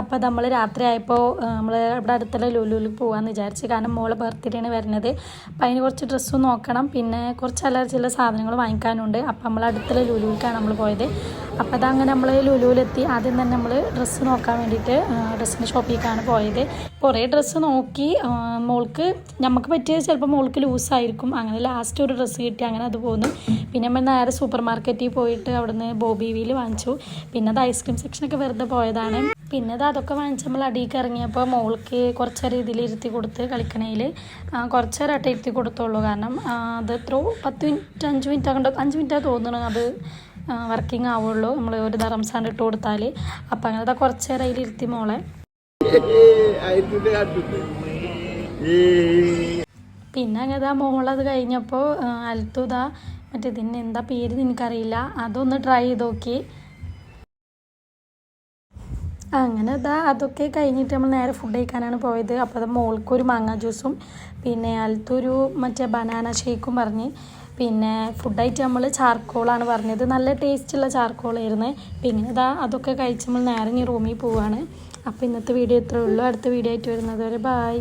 അപ്പോൾ നമ്മൾ രാത്രി ആയപ്പോൾ നമ്മൾ ഇവിടെ അടുത്തുള്ള ലുലുവിൽ പോകാമെന്ന് വിചാരിച്ചു. കാരണം മോളെ ബർത്ത്ഡേ ആണ് വരുന്നത്. അപ്പോൾ അതിന് കുറച്ച് ഡ്രസ്സും നോക്കണം, പിന്നെ കുറച്ച് ചില സാധനങ്ങൾ വാങ്ങിക്കാനുണ്ട്. അപ്പോൾ നമ്മൾ അടുത്തുള്ള ലുലുവിലേക്കാണ് നമ്മൾ പോയത്. അപ്പോൾ അതങ്ങനെ നമ്മൾ ലുലുവിലെത്തി. ആദ്യം തന്നെ നമ്മൾ ഡ്രസ്സ് നോക്കാൻ വേണ്ടിയിട്ട് ഡ്രസ്സിൻ്റെ ഷോപ്പിലേക്കാണ് പോയത്. കുറേ ഡ്രസ്സ് നോക്കി. മോൾക്ക് നമുക്ക് പറ്റിയത് ചിലപ്പോൾ മോൾക്ക് ലൂസായിരിക്കും. അങ്ങനെ ലാസ്റ്റ് ഒരു ഡ്രസ്സ് കിട്ടി, അങ്ങനെ അത് പോന്നു. പിന്നെ നമ്മൾ നേരെ സൂപ്പർ മാർക്കറ്റിൽ പോയിട്ട് അവിടുന്ന് ബോബി വീൽ വാങ്ങിച്ചു. പിന്നെ അത് ഐസ്ക്രീം സെക്ഷനൊക്കെ വെറുതെ പോയതാണ്. പിന്നെ അതൊക്കെ വാങ്ങിച്ച് നമ്മൾ അടിയിലേക്ക് ഇറങ്ങിയപ്പോൾ മോൾക്ക് കുറച്ച് രീതിയിൽ ഇരുത്തി കൊടുത്ത് കളിക്കണയിൽ കുറച്ചേരട്ടെ ഇരുത്തി കൊടുത്തുള്ളൂ. കാരണം അത് എത്രയോ 10 മിനിറ്റ് 5 മിനിറ്റ് 5 മിനിറ്റാണ് തോന്നുന്നു അത് വർക്കിംഗ് ആവുള്ളൂ നമ്മൾ ഒരു റംസാൻ ഇട്ട് കൊടുത്താൽ. അപ്പം അങ്ങനത്തെ കുറച്ചേരം അതിലിരുത്തി മോളെ. പിന്നെ അങ്ങനെ മോളത് കഴിഞ്ഞപ്പോൾ അൽത്തുതാ മറ്റേ ഇതിന് എന്താ പേര് എനിക്കറിയില്ല, അതൊന്ന് ട്രൈ ചെയ്ത് നോക്കി. അങ്ങനെ അതൊക്കെ കഴിഞ്ഞിട്ട് നമ്മൾ നേരെ ഫുഡ് കഴിക്കാനാണ് പോയത്. അപ്പോൾ അത് മോൾക്കൊരു മാങ്ങ ജ്യൂസും പിന്നെ അൽത്തൊരു മറ്റേ ബനാന ഷേക്കും പറഞ്ഞ്. പിന്നെ ഫുഡായിട്ട് നമ്മൾ ചാർക്കോളാണ് പറഞ്ഞത്. നല്ല ടേസ്റ്റുള്ള ചാർക്കോളായിരുന്നു. പിന്നെ അതൊക്കെ കഴിച്ച് നമ്മൾ നേരെ റൂമിൽ പോവുകയാണ്. അപ്പോൾ ഇന്നത്തെ വീഡിയോ ഇത്രയേ ഉള്ളൂ. അടുത്ത വീഡിയോ ആയിട്ട് വരുന്നത് വരെ ബായ്.